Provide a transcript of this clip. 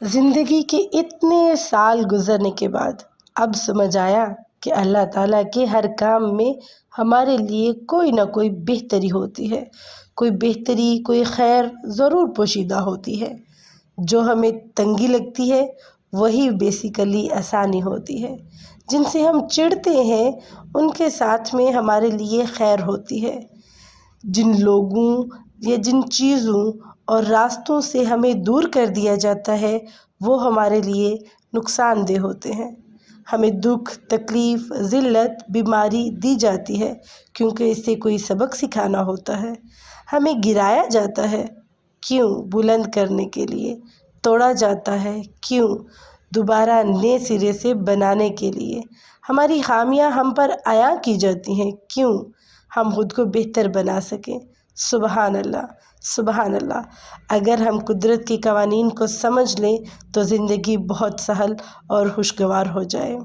زندگی کے اتنے سال گزرنے کے بعد اب سمجھ آیا کہ اللہ تعالیٰ کے ہر کام میں ہمارے لیے کوئی نہ کوئی بہتری ہوتی ہے، کوئی بہتری، کوئی خیر ضرور پوشیدہ ہوتی ہے۔ جو ہمیں تنگی لگتی ہے وہی بیسیکلی آسانی ہوتی ہے۔ جن سے ہم چڑھتے ہیں ان کے ساتھ میں ہمارے لیے خیر ہوتی ہے۔ جن لوگوں یا جن چیزوں اور راستوں سے ہمیں دور کر دیا جاتا ہے وہ ہمارے لیے نقصان دہ ہوتے ہیں۔ ہمیں دکھ، تکلیف، ذلت، بیماری دی جاتی ہے کیونکہ اس سے کوئی سبق سکھانا ہوتا ہے۔ ہمیں گرایا جاتا ہے، کیوں؟ بلند کرنے کے لیے۔ توڑا جاتا ہے، کیوں؟ دوبارہ نئے سرے سے بنانے کے لیے۔ ہماری خامیاں ہم پر عیاں کی جاتی ہیں، کیوں؟ ہم خود کو بہتر بنا سکیں۔ سبحان اللہ، سبحان اللہ۔ اگر ہم قدرت کے قوانین کو سمجھ لیں تو زندگی بہت سہل اور خوشگوار ہو جائے۔